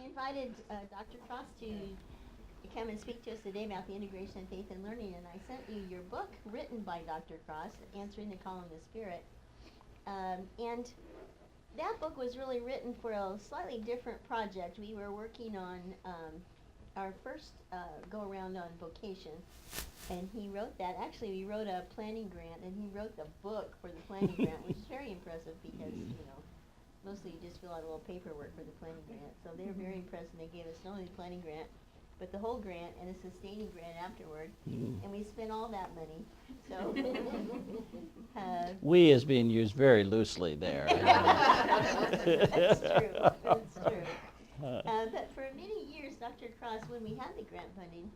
we invited Dr. Cross to come and speak to us today about the integration of faith and learning, and I sent you your book written by Dr. Cross, Answering the Call of the Spirit. And that book was really written for a slightly different project. We were working on our first go-around on vocation, and he wrote that. Actually, we wrote a planning grant, and he wrote the book for the planning grant, which is very impressive because, mostly you just fill out a little paperwork for the planning grant. So they were very impressed, and they gave us not only the planning grant, but the whole grant and a sustaining grant afterward. And we spent all that money. So we is being used very loosely there. That's true. That's true. But for many years, Dr. Cross, when we had the grant funding,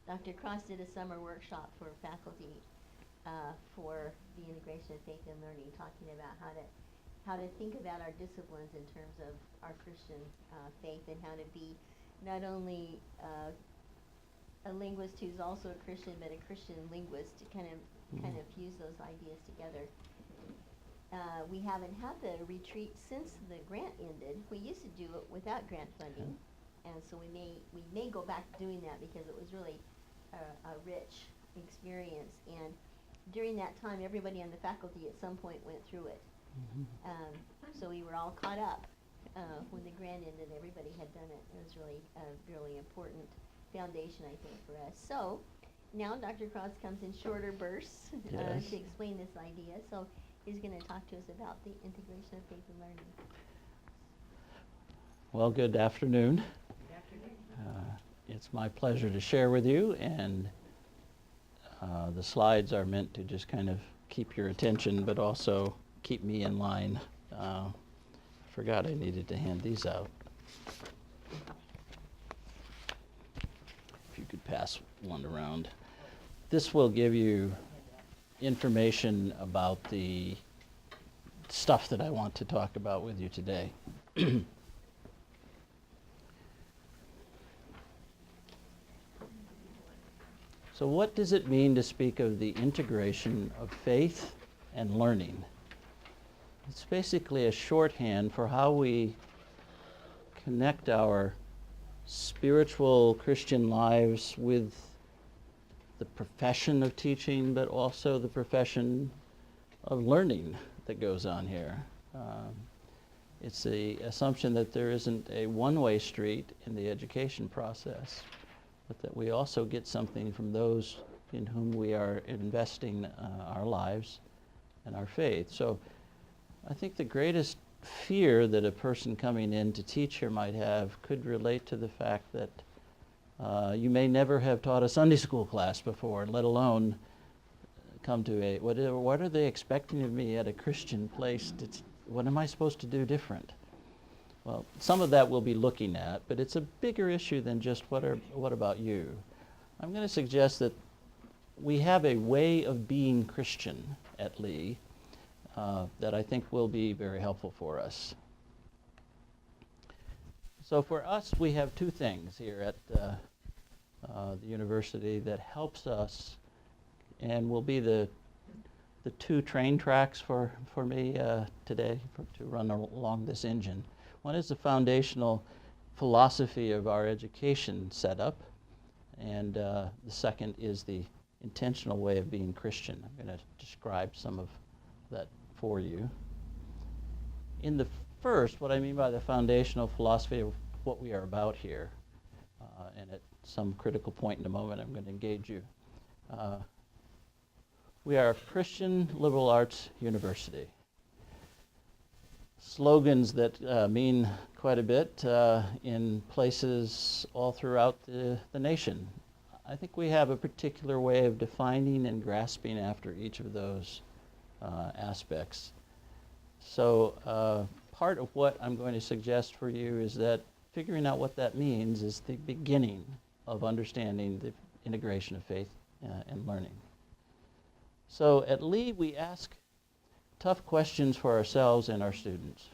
Dr. Cross did a summer workshop for faculty for the integration of faith and learning, talking about how to think about our disciplines in terms of our Christian faith, and how to be not only a linguist who's also a Christian, but a Christian linguist, to kind of fuse those ideas together. We haven't had the retreat since the grant ended. We used to do it without grant funding, and so we may go back to doing that because it was really a rich experience. And during that time, everybody on the faculty at some point went through it. So we were all caught up. When the grant ended, everybody had done it. It was really a really important foundation, I think, for us. So now Dr. Cross comes in shorter bursts to explain this idea. So he's going to talk to us about the integration of faith and learning. Well, good afternoon. It's my pleasure to share with you, and the slides are meant to just kind of keep your attention, but also keep me in line. Forgot I needed to hand these out. If you could pass one around. This will give you information about the stuff that I want to talk about with you today. So what does it mean to speak of the integration of faith and learning? It's basically a shorthand for how we connect our spiritual Christian lives with the profession of teaching, but also the profession of learning that goes on here. It's the assumption that there isn't a one-way street in the education process, but that we also get something from those in whom we are investing our lives and our faith. So I think the greatest fear that a person coming in to teach here might have could relate to the fact that you may never have taught a Sunday school class before, let alone come to what are they expecting of me at a Christian place? What am I supposed to do different? Well, some of that we'll be looking at, but it's a bigger issue than just what about you? I'm going to suggest that we have a way of being Christian at Lee that I think will be very helpful for us. So for us, we have two things here at the university that helps us and will be the two train tracks for me today to run along this engine. One is the foundational philosophy of our education setup, and the second is the intentional way of being Christian. I'm going to describe some of that for you. In the first, what I mean by the foundational philosophy of what we are about here, and at some critical point in a moment I'm going to engage you. We are a Christian liberal arts university. Slogans that mean quite a bit in places all throughout the nation. I think we have a particular way of defining and grasping after each of those aspects. So part of what I'm going to suggest for you is that figuring out what that means is the beginning of understanding the integration of faith and learning. So at Lee, we ask tough questions for ourselves and our students.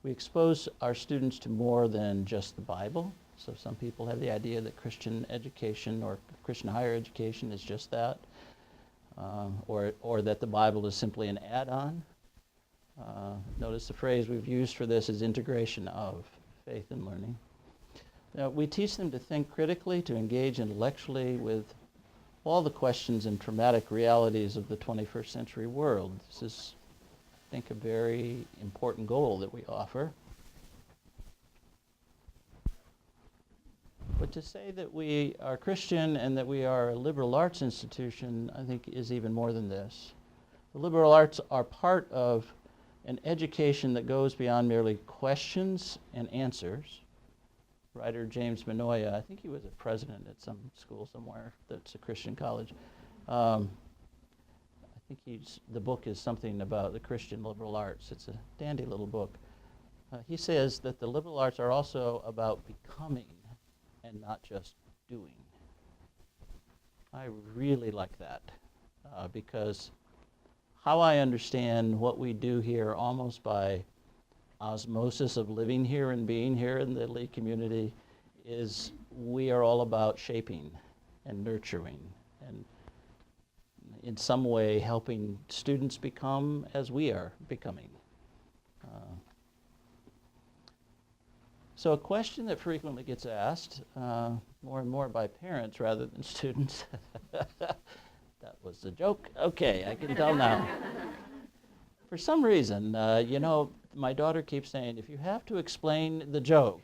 We expose our students to more than just the Bible. So some people have the idea that Christian education or Christian higher education is just that, or that the Bible is simply an add-on. Notice the phrase we've used for this is integration of faith and learning. Now, we teach them to think critically, to engage intellectually with all the questions and traumatic realities of the 21st century world. This is, I think, a very important goal that we offer. But to say that we are Christian and that we are a liberal arts institution, I think, is even more than this. The liberal arts are part of an education that goes beyond merely questions and answers. Writer James Manoia, I think he was a president at some school somewhere that's a Christian college. I think the book is something about the Christian liberal arts. It's a dandy little book. He says that the liberal arts are also about becoming and not just doing. I really like that because how I understand what we do here almost by osmosis of living here and being here in the Lee community is we are all about shaping and nurturing and in some way helping students become as we are becoming. So a question that frequently gets asked more and more by parents rather than students. That was a joke. Okay, I can tell now. For some reason, you know, my daughter keeps saying, if you have to explain the joke.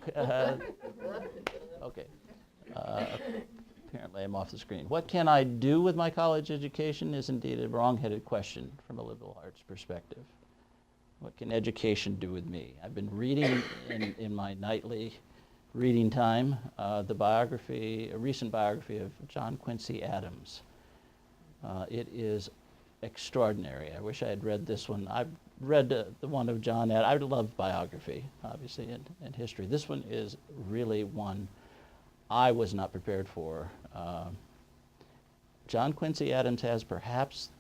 Okay. Apparently I'm off the screen. What can I do with my college education is indeed a wrong-headed question from a liberal arts perspective. What can education do with me? I've been reading in my nightly reading time a recent biography of John Quincy Adams. It is extraordinary. I wish I had read this one. I've read the one of John Adams. I love biography, obviously, and history. This one is really one I was not prepared for. John Quincy Adams has perhaps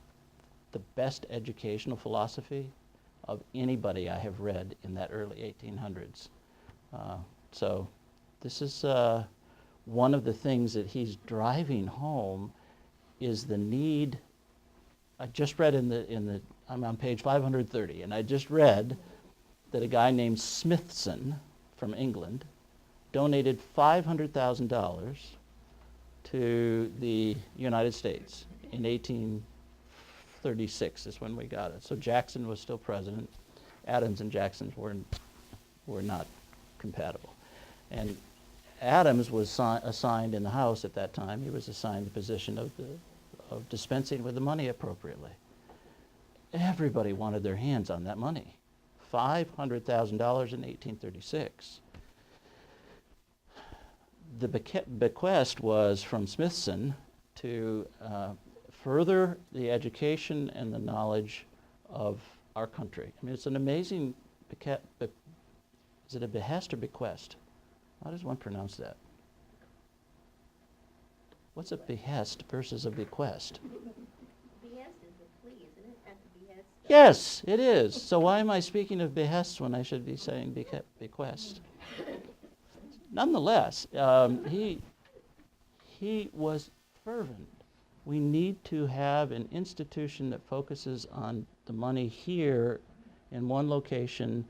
the best educational philosophy of anybody I have read in that early 1800s. So this is one of the things that he's driving home is the need. I just read I'm on page 530, and I just read that a guy named Smithson from England donated $500,000 to the United States in 1836 is when we got it. So Jackson was still president. Adams and Jackson were not compatible. And Adams was assigned in the House at that time. He was assigned the position of dispensing with the money appropriately. Everybody wanted their hands on that money. $500,000 in 1836. The bequest was from Smithson to further the education and the knowledge of our country. I mean, it's an amazing is it a behest or bequest? How does one pronounce that? What's a behest versus a bequest? Behest is a plea, isn't it? At the behest of- Yes, it is. So why am I speaking of behests when I should be saying bequest? Nonetheless, he was fervent. We need to have an institution that focuses on the money here in one location,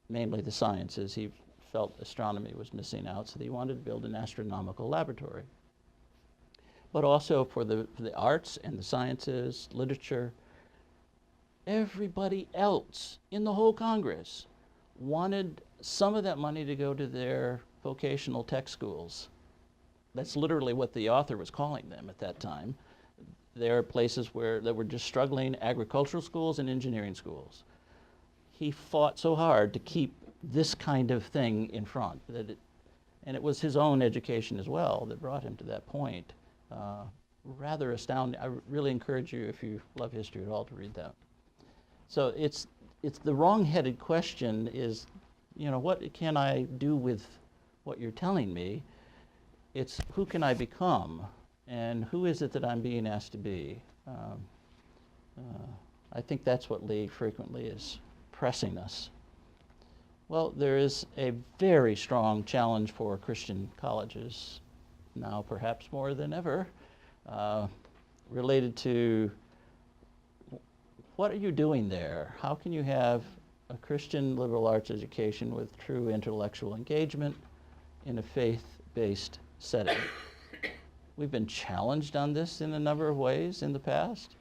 namely the sciences. He felt astronomy was missing out, so he wanted to build an astronomical laboratory. But also for the arts and the sciences, literature. Everybody else in the whole Congress wanted some of that money to go to their vocational tech schools. That's literally what the author was calling them at that time. There are places that were just struggling, agricultural schools and engineering schools. He fought so hard to keep this kind of thing in front, and it was his own education as well that brought him to that point. Rather astounding. I really encourage you, if you love history at all, to read that. So it's the wrong-headed question is, you know, what can I do with what you're telling me? It's who can I become, and who is it that I'm being asked to be? I think that's what Lee frequently is pressing us. Well, there is a very strong challenge for Christian colleges now, perhaps more than ever, related to what are you doing there? How can you have a Christian liberal arts education with true intellectual engagement in a faith-based setting. We've been challenged on this in a number of ways in the past,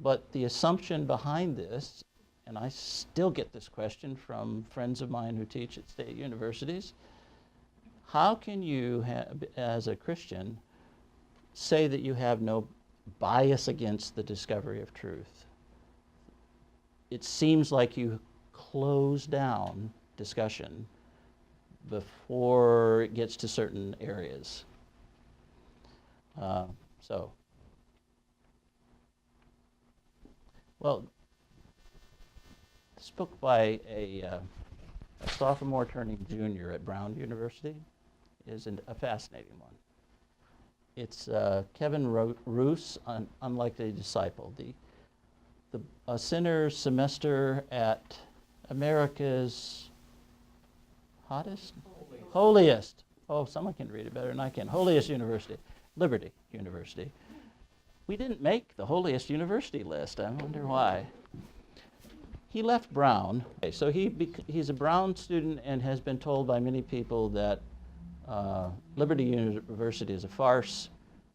but the assumption behind this, and I still get this question from friends of mine who teach at state universities, how can you, as a Christian, say that you have no bias against the discovery of truth? It seems like you close down discussion before it gets to certain areas. Well, this book by a sophomore turning junior at Brown University is a fascinating one. It's Kevin Roos, Unlikely Disciple, a sinner's semester at America's holiest. Oh, someone can read it better than I can. Holiest university, Liberty University. We didn't make the holiest university list. I wonder why. He left Brown. Okay, so he's a Brown student and has been told by many people that Liberty University is a farce.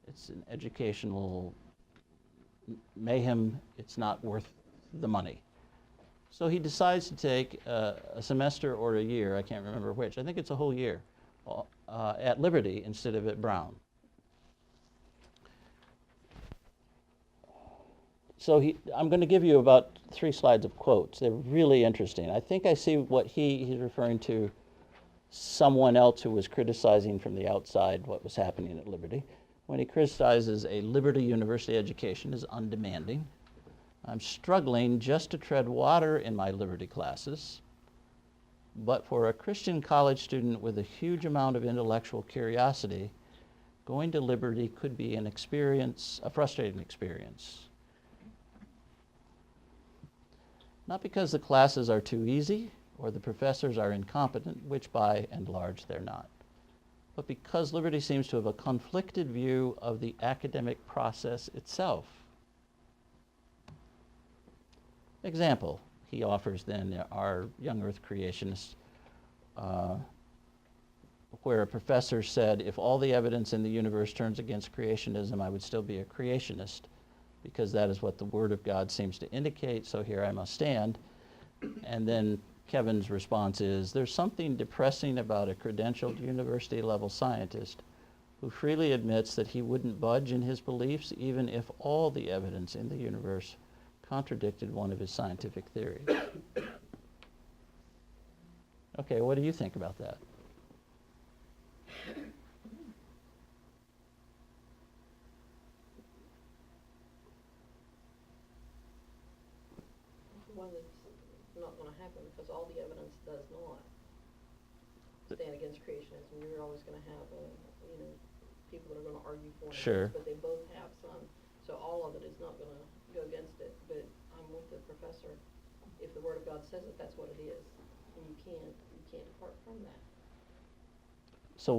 It's an educational mayhem. It's not worth the money. So he decides to take a semester or a year, I can't remember which, I think it's a whole year, at Liberty instead of at Brown. So I'm going to give you about 3 slides of quotes. They're really interesting. I think I see what he's referring to someone else who was criticizing from the outside what was happening at Liberty. When he criticizes a Liberty University education as undemanding. I'm struggling just to tread water in my Liberty classes, but for a Christian college student with a huge amount of intellectual curiosity, going to Liberty could be an experience, a frustrating experience. Not because the classes are too easy or the professors are incompetent, which by and large they're not, but because Liberty seems to have a conflicted view of the academic process itself. Example he offers then are Young Earth Creationists, where a professor said, if all the evidence in the universe turns against creationism, I would still be a creationist, because that is what the Word of God seems to indicate, so here I must stand. And then Kevin's response is, there's something depressing about a credentialed university-level scientist who freely admits that he wouldn't budge in his beliefs even if all the evidence in the universe contradicted one of his scientific theories. Okay, what do you think about that? One that's not going to happen because all the evidence does not stand against creationism. You're always going to have, people that are going to argue for it. Sure. But they both have some. So all of it is not going to go against it. But I'm with the professor. If the Word of God says it, that's what it is, and you can't depart from that. So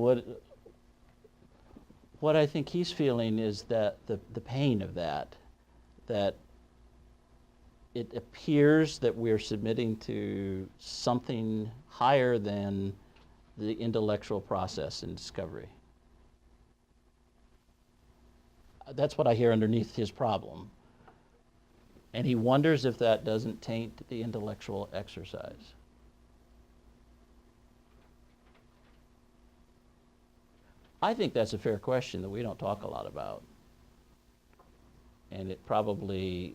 what I think he's feeling is that the pain of that it appears that we're submitting to something higher than the intellectual process and discovery. That's what I hear underneath his problem. And he wonders if that doesn't taint the intellectual exercise. I think that's a fair question that we don't talk a lot about. And it probably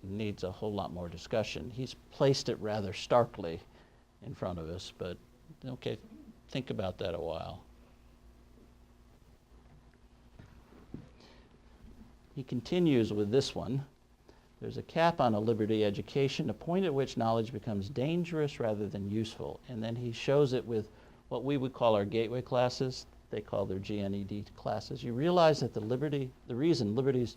needs a whole lot more discussion. He's placed it rather starkly in front of us, but okay, think about that a while. He continues with this one. There's a cap on a liberty education, a point at which knowledge becomes dangerous rather than useful. And then he shows it with what we would call our gateway classes. They call their GNED classes. You realize that the reason Liberty's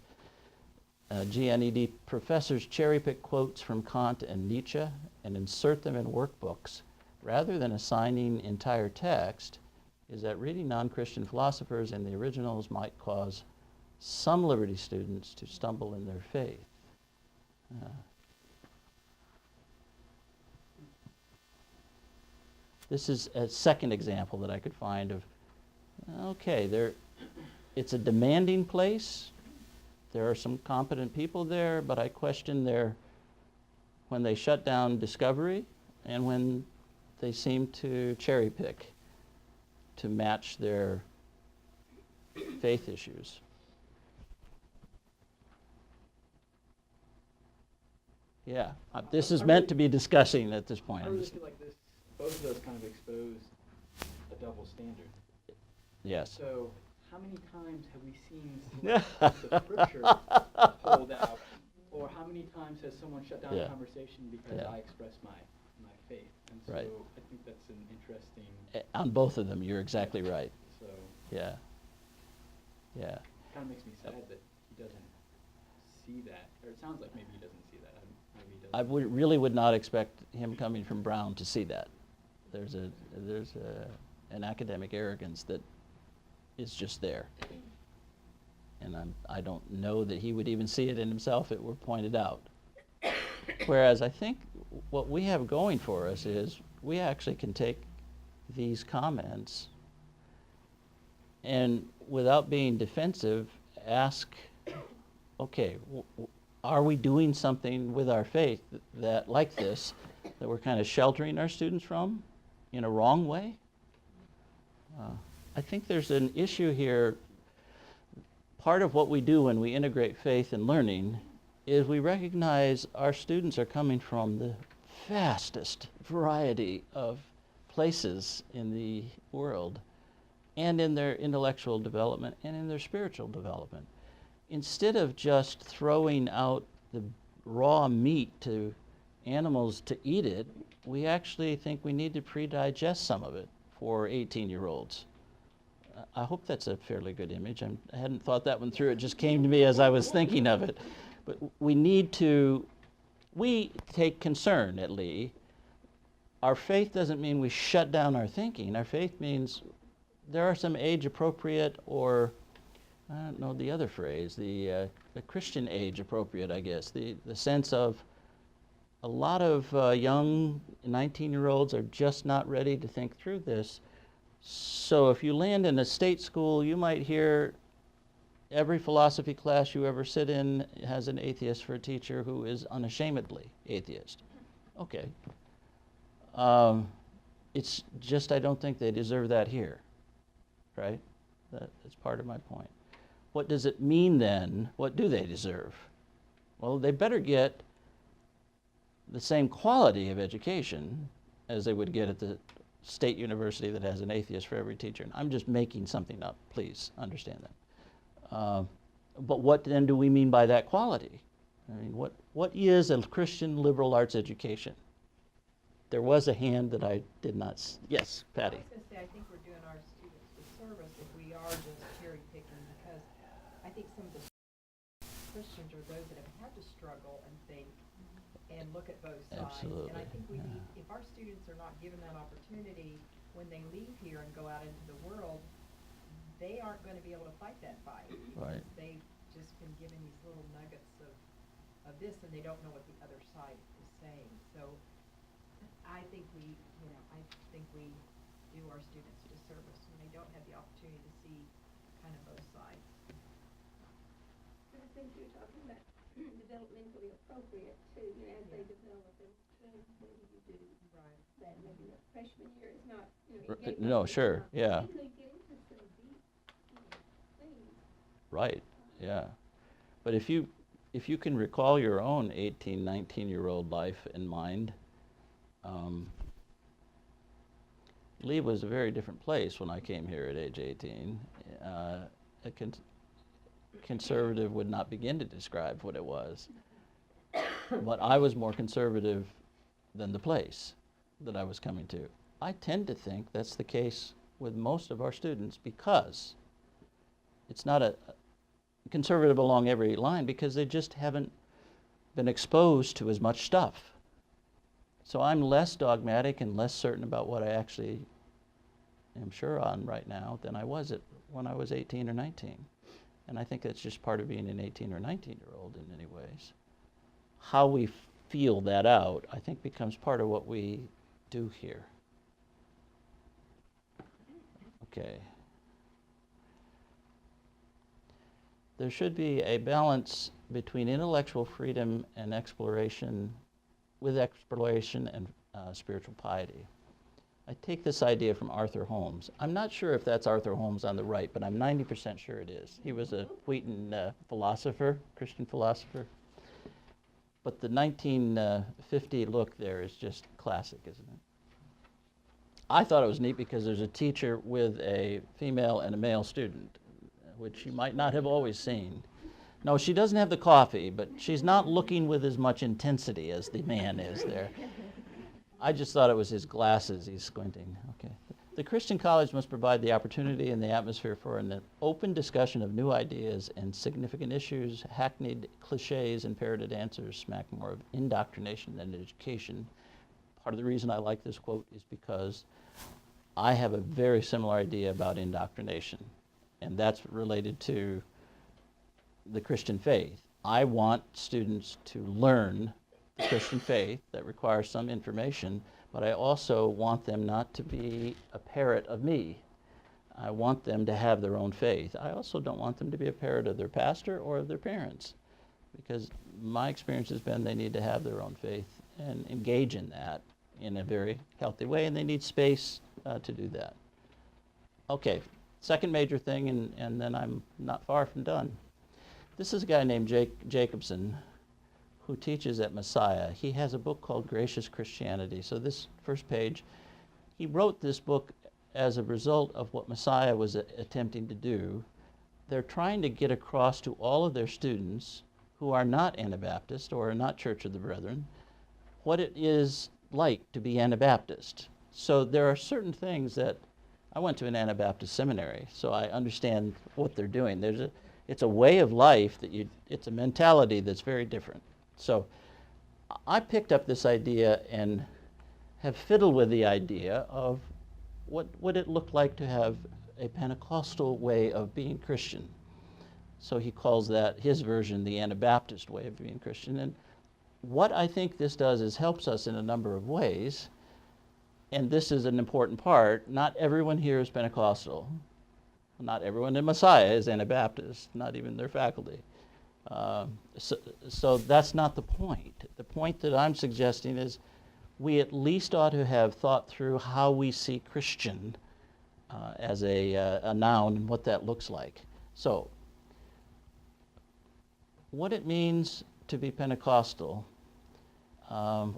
GNED professors cherry-pick quotes from Kant and Nietzsche and insert them in workbooks rather than assigning entire text is that reading non-Christian philosophers and the originals might cause some Liberty students to stumble in their faith. This is a second example that I could find of, okay, it's a demanding place. There are some competent people there, but I question when they shut down discovery and when they seem to cherry pick to match their faith issues. Yeah, this is meant to be discussing at this point. I really feel like both of those kind of expose a double standard. Yes. So, how many times have we seen the scripture hold out, or how many times has someone shut down a conversation because I expressed my faith? And so, Right. I think that's an interesting. On both of them, you're exactly right. So, Yeah. it kind of makes me sad that he doesn't see that, or it sounds like maybe he doesn't see that. Maybe he doesn't. Really would not expect him coming from Brown to see that. There's an academic arrogance that is just there. And I don't know that he would even see it in himself if it were pointed out. Whereas I think what we have going for us is we actually can take these comments and, without being defensive, ask, okay, are we doing something with our faith that, like this, that we're kind of sheltering our students from in a wrong way? I think there's an issue here. Part of what we do when we integrate faith and learning is we recognize our students are coming from the vastest variety of places in the world, and in their intellectual development and in their spiritual development. Instead of just throwing out the raw meat to animals to eat it, we actually think we need to pre-digest some of it for 18-year-olds. I hope that's a fairly good image. I hadn't thought that one through. It just came to me as I was thinking of it. But we take concern at Lee. Our faith doesn't mean we shut down our thinking. Our faith means there are some age-appropriate, or I don't know the other phrase, the Christian age-appropriate, I guess, the sense of a lot of young 19-year-olds are just not ready to think through this. So if you land in a state school, you might hear every philosophy class you ever sit in has an atheist for a teacher who is unashamedly atheist. Okay. It's just I don't think they deserve that here, right? That's part of my point. What does it mean then? What do they deserve? Well, they better get the same quality of education as they would get at the state university that has an atheist for every teacher. And I'm just making something up, please understand that. But what then do we mean by that quality? I mean, what is a Christian liberal arts education? There was a hand that I did not yes, Patty. I was going to say, I think we're doing our students a disservice if we are just cherry picking, because I think some of the Christians are those that have had to struggle and think and look at both sides. Absolutely. And I think we need, if our students are not given that opportunity when they leave here and go out into the world, they aren't going to be able to fight that fight. Right. They've just been given these little nuggets of this, and they don't know what the other side is saying. So I think we do our students a disservice when they don't have the opportunity to see kind of both sides. I think you're talking about developmentally appropriate too, as they develop and maybe you do Right. that, maybe the freshman year is not, No, sure, yeah. You could get into some deep, things. Right, yeah. But if you can recall your own 18, 19-year-old life in mind, Lee was a very different place when I came here at age 18. A conservative would not begin to describe what it was. But I was more conservative than the place that I was coming to. I tend to think that's the case with most of our students, because it's not a conservative along every line, because they just haven't been exposed to as much stuff. So I'm less dogmatic and less certain about what I actually am sure on right now than I was when I was 18 or 19. And I think that's just part of being an 18 or 19-year-old in many ways. How we feel that out, I think, becomes part of what we do here. Okay. There should be a balance between intellectual freedom and exploration, with exploration and spiritual piety. I take this idea from Arthur Holmes. I'm not sure if that's Arthur Holmes on the right, but I'm 90% sure it is. He was a Wheaton philosopher, Christian philosopher. But the 1950 look there is just classic, isn't it? I thought it was neat because there's a teacher with a female and a male student, which you might not have always seen. No, she doesn't have the coffee, but she's not looking with as much intensity as the man is there. I just thought it was his glasses he's squinting. Okay. The Christian college must provide the opportunity and the atmosphere for an open discussion of new ideas and significant issues. Hackneyed cliches and parroted answers smack more of indoctrination than education. Part of the reason I like this quote is because I have a very similar idea about indoctrination, and that's related to the Christian faith. I want students to learn the Christian faith that requires some information, but I also want them not to be a parrot of me. I want them to have their own faith. I also don't want them to be a parrot of their pastor or of their parents, because my experience has been they need to have their own faith and engage in that in a very healthy way, and they need space to do that. Okay, second major thing, and then I'm not far from done. This is a guy named Jacobson who teaches at Messiah. He has a book called Gracious Christianity. So this first page, he wrote this book as a result of what Messiah was attempting to do. They're trying to get across to all of their students who are not Anabaptist or are not Church of the Brethren what it is like to be Anabaptist. So there are certain things that, I went to an Anabaptist seminary, so I understand what they're doing. It's a way of life it's a mentality that's very different. So I picked up this idea and have fiddled with the idea of what would it look like to have a Pentecostal way of being Christian. So he calls that, his version, the Anabaptist way of being Christian. And what I think this does is helps us in a number of ways. And this is an important part. Not everyone here is Pentecostal. Not everyone in Messiah is Anabaptist, not even their faculty. So that's not the point. The point that I'm suggesting is we at least ought to have thought through how we see Christian as a noun and what that looks like. So what it means to be Pentecostal,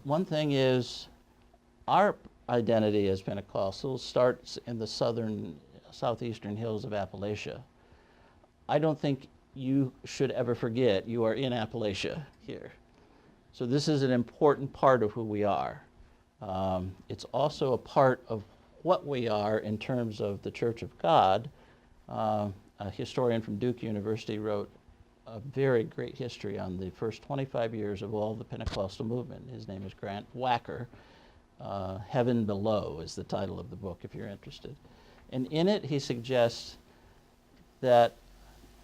one thing is our identity as Pentecostals starts in the southeastern hills of Appalachia. I don't think you should ever forget you are in Appalachia here. So this is an important part of who we are. It's also a part of what we are in terms of the Church of God. A historian from Duke University wrote a very great history on the first 25 years of all the Pentecostal movement. His name is Grant Wacker. Heaven Below is the title of the book if you're interested. And in it he suggests that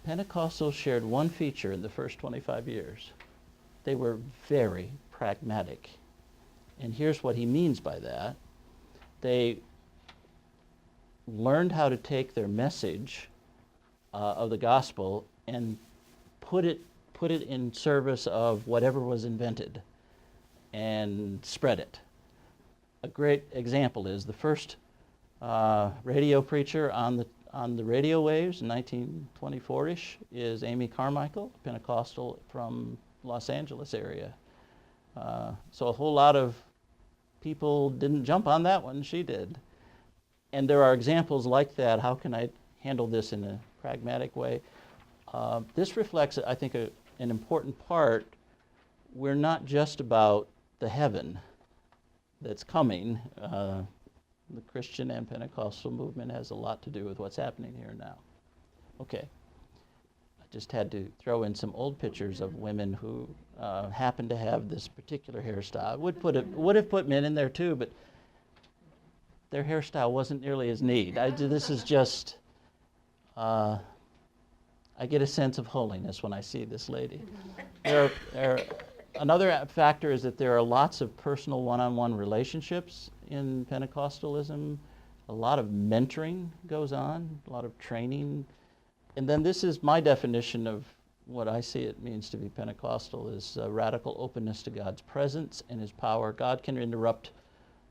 Pentecostals shared one feature in the first 25 years. They were very pragmatic. And here's what he means by that. They learned how to take their message of the gospel and put it in service of whatever was invented and spread it. A great example is the first radio preacher on the radio waves in 1924-ish is Amy Carmichael, Pentecostal from Los Angeles area. So a whole lot of people didn't jump on that one, she did. And there are examples like that. How can I handle this in a pragmatic way? This reflects, I think, an important part. We're not just about the heaven that's coming. The Christian and Pentecostal movement has a lot to do with what's happening here now. Okay. I just had to throw in some old pictures of women who happen to have this particular hairstyle. Would have put men in there too, but their hairstyle wasn't nearly as neat. This is just, I get a sense of holiness when I see this lady. Another factor is that there are lots of personal one-on-one relationships in Pentecostalism. A lot of mentoring goes on, a lot of training. And then this is my definition of what I see it means to be Pentecostal, is radical openness to God's presence and His power. God can interrupt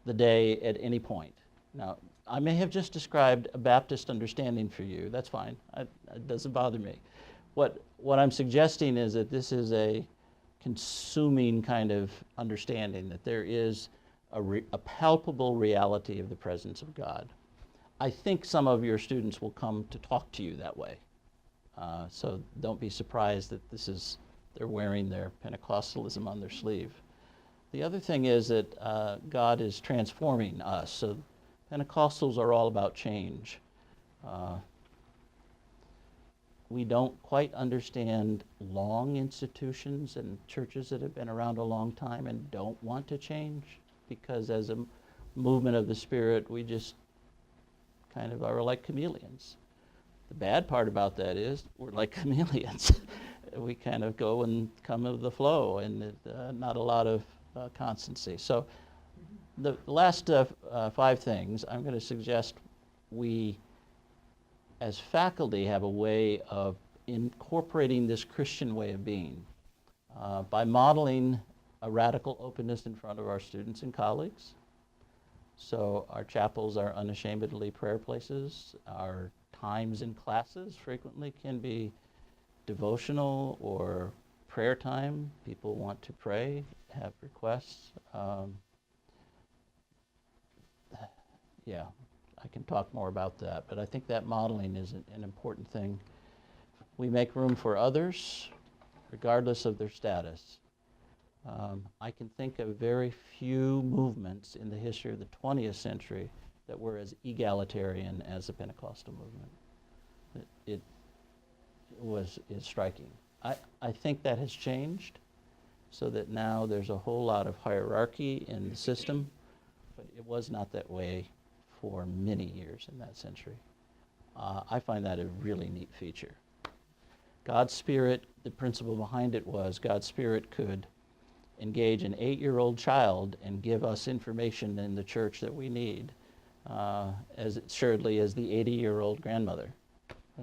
the day at any point. Now, I may have just described a Baptist understanding for you. That's fine. It doesn't bother me. What I'm suggesting is that this is a consuming kind of understanding, that there is a palpable reality of the presence of God. I think some of your students will come to talk to you that way. So don't be surprised that they're wearing their Pentecostalism on their sleeve. The other thing is that God is transforming us. So Pentecostals are all about change. We don't quite understand long institutions and churches that have been around a long time and don't want to change, because as a movement of the Spirit, we just kind of are like chameleons. The bad part about that is we're like chameleons. We kind of go and come with the flow, and not a lot of constancy. So the last 5 things, I'm going to suggest we, as faculty, have a way of incorporating this Christian way of being by modeling a radical openness in front of our students and colleagues. So our chapels are unashamedly prayer places. Our times in classes frequently can be devotional or prayer time. People want to pray, have requests. Yeah, I can talk more about that, but I think that modeling is an important thing. We make room for others, regardless of their status. I can think of very few movements in the history of the 20th century that were as egalitarian as the Pentecostal movement. It is striking. I think that has changed, so that now there's a whole lot of hierarchy in the system, but it was not that way for many years in that century. I find that a really neat feature. God's Spirit, the principle behind it was God's Spirit could engage an 8-year-old child and give us information in the church that we need, as assuredly as the 80-year-old grandmother.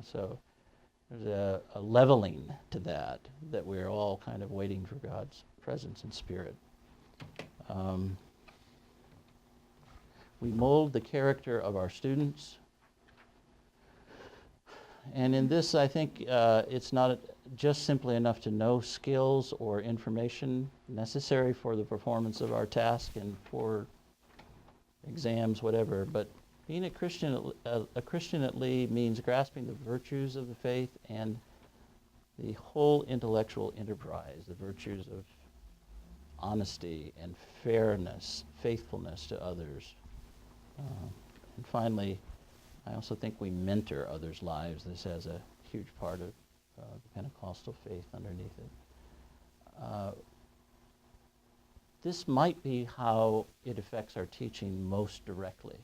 So there's a leveling to that we're all kind of waiting for God's presence and Spirit. We mold the character of our students. And in this, I think it's not just simply enough to know skills or information necessary for the performance of our task and for exams, whatever, but being a Christian at Lee means grasping the virtues of the faith and the whole intellectual enterprise, the virtues of honesty and fairness, faithfulness to others. And finally, I also think we mentor others' lives. This has a huge part of the Pentecostal faith underneath it. This might be how it affects our teaching most directly.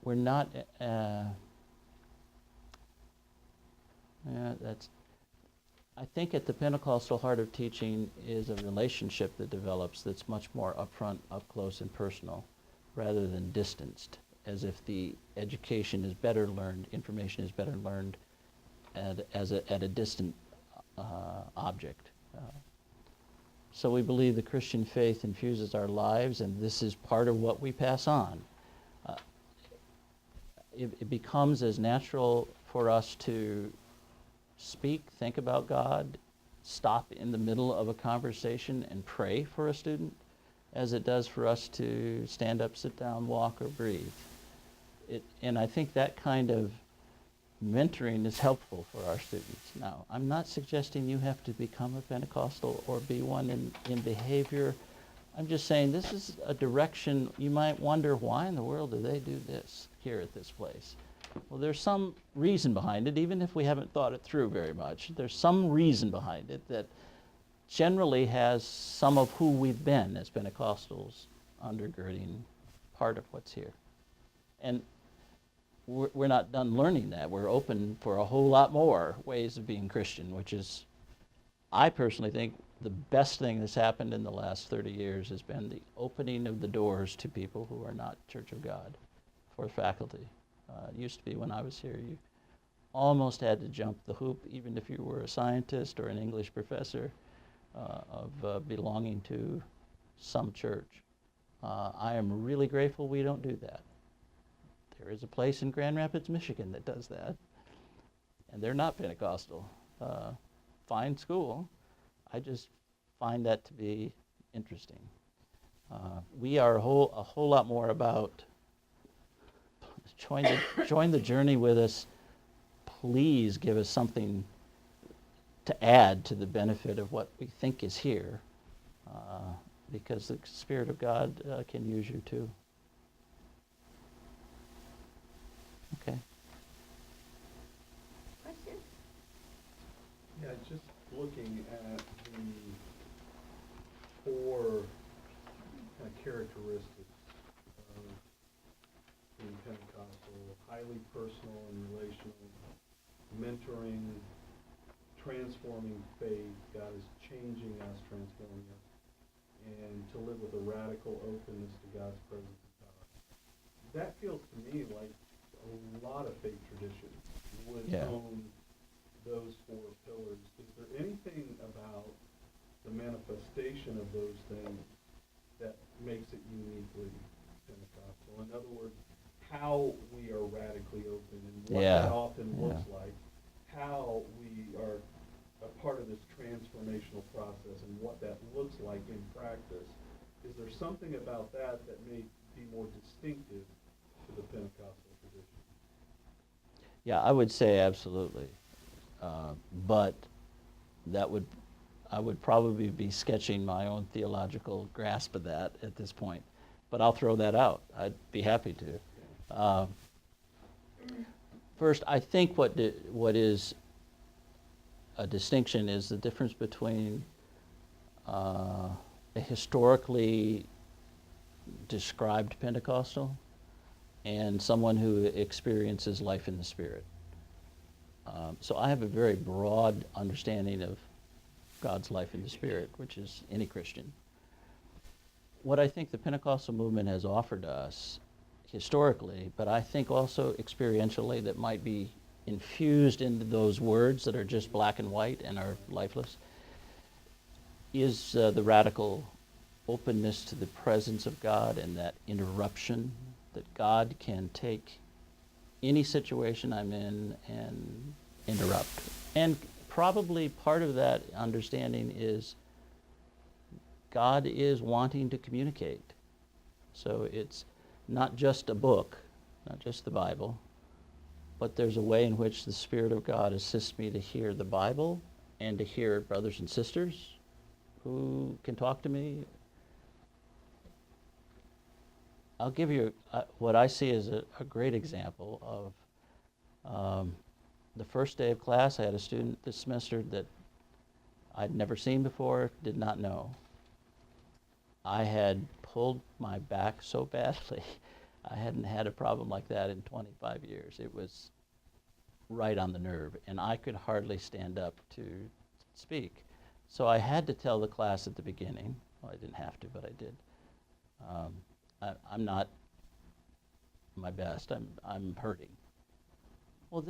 We're not, I think at the Pentecostal heart of teaching is a relationship that develops that's much more upfront, up close, and personal, rather than distanced, as if the education is better learned, information is better learned at a distant object. So we believe the Christian faith infuses our lives, and this is part of what we pass on. It becomes as natural for us to speak, think about God, stop in the middle of a conversation and pray for a student, as it does for us to stand up, sit down, walk, or breathe. And I think that kind of mentoring is helpful for our students. Now, I'm not suggesting you have to become a Pentecostal or be one in behavior. I'm just saying this is a direction. You might wonder, why in the world do they do this here at this place? Well, there's some reason behind it, even if we haven't thought it through very much. There's some reason behind it that generally has some of who we've been as Pentecostals undergirding part of what's here. And we're not done learning that. We're open for a whole lot more ways of being Christian, which is I personally think the best thing that's happened in the last 30 years has been the opening of the doors to people who are not Church of God for faculty. It used to be when I was here, you almost had to jump the hoop, even if you were a scientist or an English professor, of belonging to some church. I am really grateful we don't do that. There is a place in Grand Rapids, Michigan that does that, and they're not Pentecostal. Fine school. I just find that to be interesting. We are a whole lot more about join the journey with us. Please give us something to add to the benefit of what we think is here, because the Spirit of God can use you too. Okay. Question? Yeah, just looking at the four kind of characteristics of being Pentecostal: highly personal and relational, mentoring, transforming faith, God is changing us, transforming us, and to live with a radical openness to God's presence and power. That feels to me like a lot of faith traditions would own those four pillars. Is there anything about the manifestation of those things that makes it uniquely Pentecostal? In other words, how we are radically open and what that often looks like, how we are a part of this transformational process and what that looks like in practice. Is there something about that that may be more distinctive to the Pentecostal tradition? Yeah, I would say absolutely. But I would probably be sketching my own theological grasp of that at this point. But I'll throw that out. I'd be happy to. First, I think what is a distinction is the difference between a historically described Pentecostal and someone who experiences life in the Spirit. So I have a very broad understanding of God's life in the Spirit, which is any Christian. What I think the Pentecostal movement has offered us historically, but I think also experientially, that might be infused into those words that are just black and white and are lifeless, is the radical openness to the presence of God and that interruption, that God can take any situation I'm in and interrupt. And probably part of that understanding is God is wanting to communicate. So it's not just a book, not just the Bible, but there's a way in which the Spirit of God assists me to hear the Bible and to hear brothers and sisters who can talk to me. I'll give you what I see as a great example of the first day of class. I had a student this semester that I'd never seen before, did not know. I had pulled my back so badly. I hadn't had a problem like that in 25 years. It was right on the nerve, and I could hardly stand up to speak. So I had to tell the class at the beginning. Well, I didn't have to, but I did. I'm not my best. I'm hurting. Well,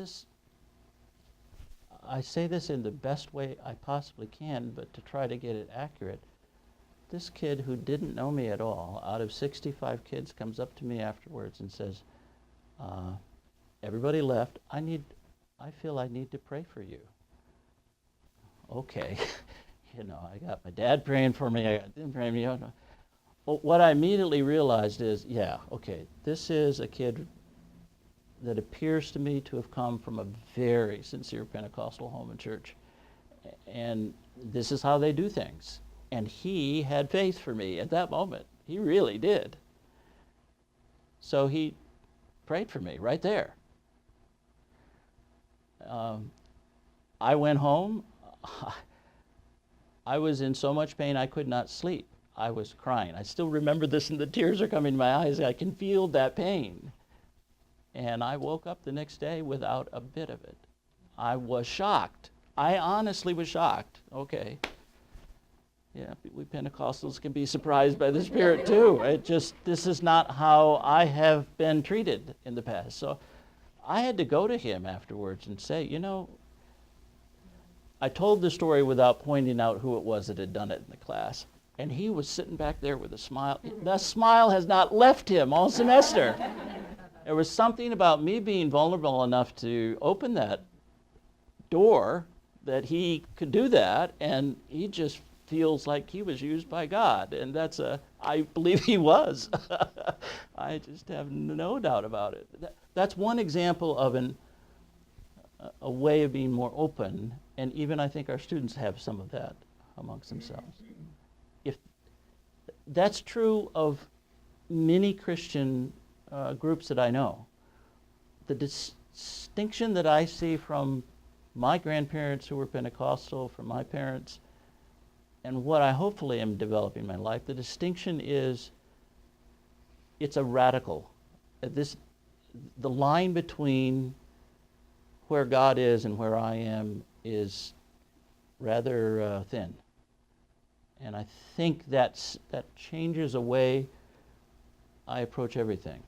I say this in the best way I possibly can, but to try to get it accurate. This kid who didn't know me at all, out of 65 kids, comes up to me afterwards and says, everybody left. I feel I need to pray for you. Okay. I got my dad praying for me. I got them praying for me. Well, what I immediately realized is, this is a kid that appears to me to have come from a very sincere Pentecostal home and church. And this is how they do things. And he had faith for me at that moment. He really did. So he prayed for me right there. I went home. I was in so much pain I could not sleep. I was crying. I still remember this, and the tears are coming to my eyes. I can feel that pain. And I woke up the next day without a bit of it. I was shocked. I honestly was shocked. Okay. Yeah, we Pentecostals can be surprised by the Spirit too. This is not how I have been treated in the past. So I had to go to him afterwards and say, I told the story without pointing out who it was that had done it in the class. And he was sitting back there with a smile. The smile has not left him all semester. There was something about me being vulnerable enough to open that door that he could do that, and he just feels like he was used by God, and I believe he was. I just have no doubt about it. That's one example of a way of being more open, and even I think our students have some of that amongst themselves. If that's true of many Christian groups that I know, the distinction that I see from my grandparents who were Pentecostal, from my parents, and what I hopefully am developing in my life, the distinction is it's a radical. The line between where God is and where I am is rather thin. And I think that changes the way I approach everything.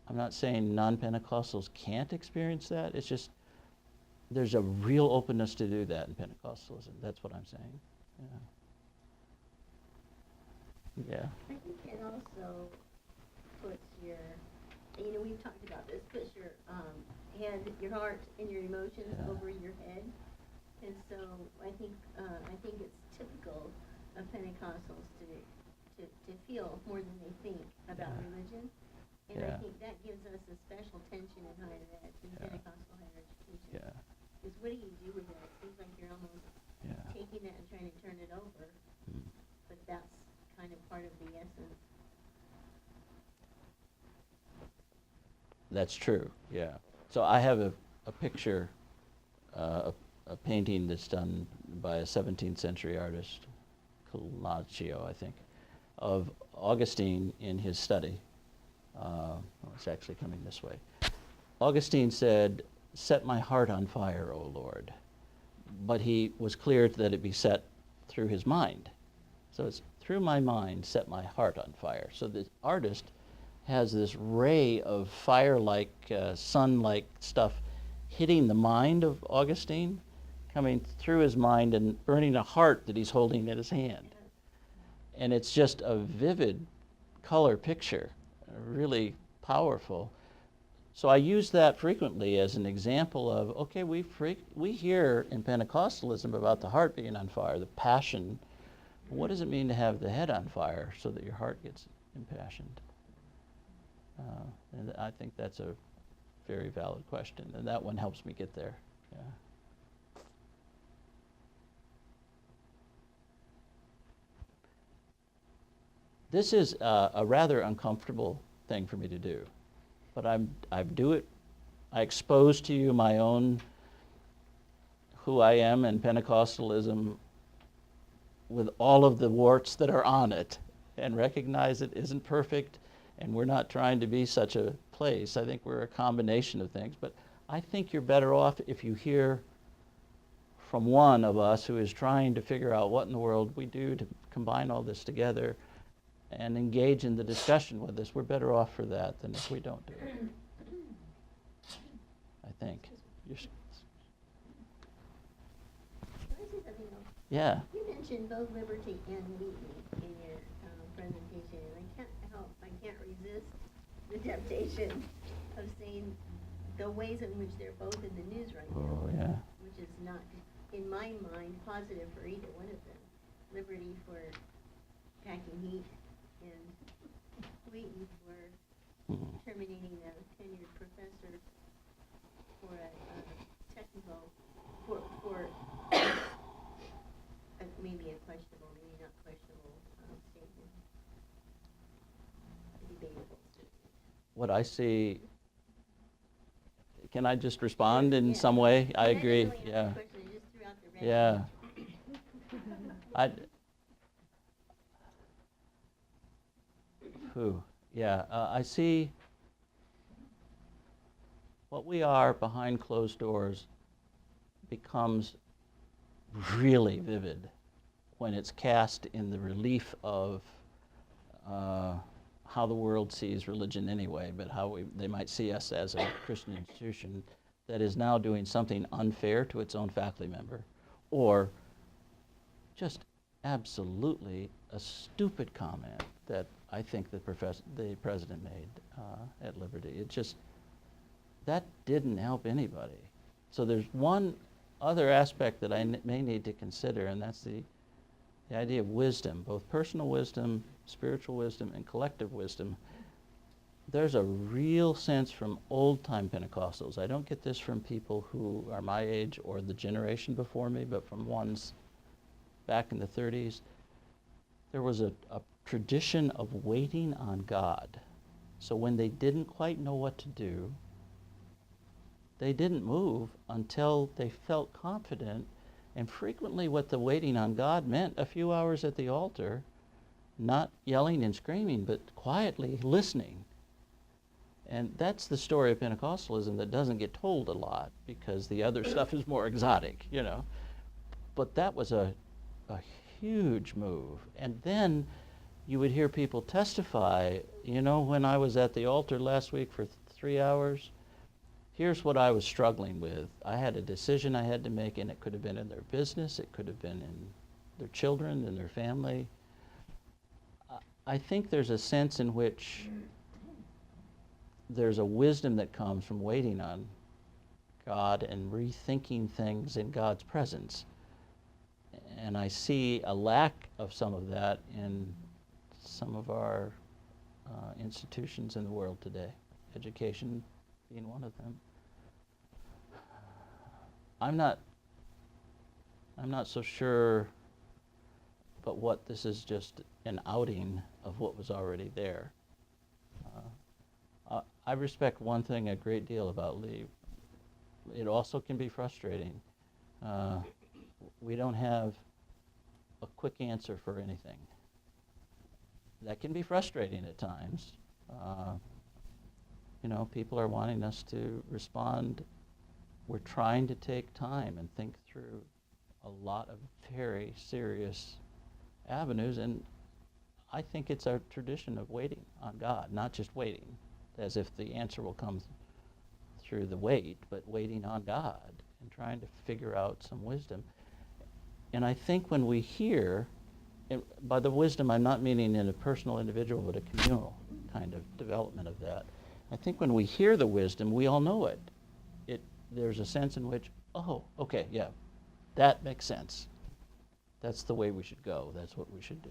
I'm not saying non-Pentecostals can't experience that. It's just there's a real openness to do that in Pentecostalism. That's what I'm saying. Yeah. I think it also puts we've talked about this, puts your your heart and your emotions over your head. And so I think it's typical of Pentecostals to feel more than they think about religion. And I think that gives us a special tension in higher ed, in Pentecostal higher education. Yeah. Because what do you do with that? It seems like you're almost taking that and trying to turn it over. But that's kind of part of the essence. That's true, yeah. So I have a picture, a painting that's done by a 17th century artist, Caravaggio, I think, of Augustine in his study. It's actually coming this way. Augustine said, "Set my heart on fire, O Lord." But he was clear that it be set through his mind. So it's through my mind, set my heart on fire. So the artist has this ray of fire-like, sun-like stuff hitting the mind of Augustine, coming through his mind and burning a heart that he's holding in his hand. And it's just a vivid color picture, really powerful. So I use that frequently as an example of, okay, we hear in Pentecostalism about the heart being on fire, the passion. What does it mean to have the head on fire so that your heart gets impassioned? And I think that's a very valid question, and that one helps me get there. Yeah. This is a rather uncomfortable thing for me to do, but I do it. I expose to you my own who I am and Pentecostalism with all of the warts that are on it, and recognize it isn't perfect, and we're not trying to be such a place. I think we're a combination of things, but I think you're better off if you hear from one of us who is trying to figure out what in the world we do to combine all this together and engage in the discussion with us. We're better off for that than if we don't do it. I think. Can I say something else? Yeah. You mentioned both Liberty and Wheatley in your presentation, and I can't resist the temptation of saying the ways in which they're both in the news right now. Oh, yeah. Which is not, in my mind, positive for either one of them. Liberty for packing heat, and Wheaton for terminating a tenured professor for a technical, for maybe a questionable, maybe not questionable statement. A debatable statement. What I see, can I just respond in Yeah. some way? I didn't agree, really ask the yeah. question, I just threw out the red Yeah. I see what we are behind closed doors becomes really vivid when it's cast in the relief of how the world sees religion anyway, but how they might see us as a Christian institution that is now doing something unfair to its own faculty member, or just absolutely a stupid comment that I think the president made at Liberty. It just, that didn't help anybody. So there's one other aspect that I may need to consider, and that's the idea of wisdom, both personal wisdom, spiritual wisdom, and collective wisdom. There's a real sense from old-time Pentecostals. I don't get this from people who are my age or the generation before me, but from ones back in the 30s. There was a tradition of waiting on God. So when they didn't quite know what to do, they didn't move until they felt confident. And frequently what the waiting on God meant, a few hours at the altar, not yelling and screaming, but quietly listening. And that's the story of Pentecostalism that doesn't get told a lot because the other stuff is more exotic, you know. But that was a huge move. And then you would hear people testify, you know, when I was at the altar last week for 3 hours, here's what I was struggling with. I had a decision I had to make, and it could have been in their business, it could have been in their children, in their family. I think there's a sense in which there's a wisdom that comes from waiting on God and rethinking things in God's presence. And I see a lack of some of that in some of our institutions in the world today, education being one of them. I'm not so sure, but what this is just an outing of what was already there. I respect one thing a great deal about Lee. It also can be frustrating. We don't have a quick answer for anything. That can be frustrating at times. You know, people are wanting us to respond. We're trying to take time and think through a lot of very serious avenues, and I think it's our tradition of waiting on God, not just waiting as if the answer will come through the wait, but waiting on God and trying to figure out some wisdom. And I think when we hear, and by the wisdom I'm not meaning in a personal individual, but a communal kind of development of that. I think when we hear the wisdom, we all know it. There's a sense in which, oh, okay, yeah, that makes sense. That's the way we should go. That's what we should do.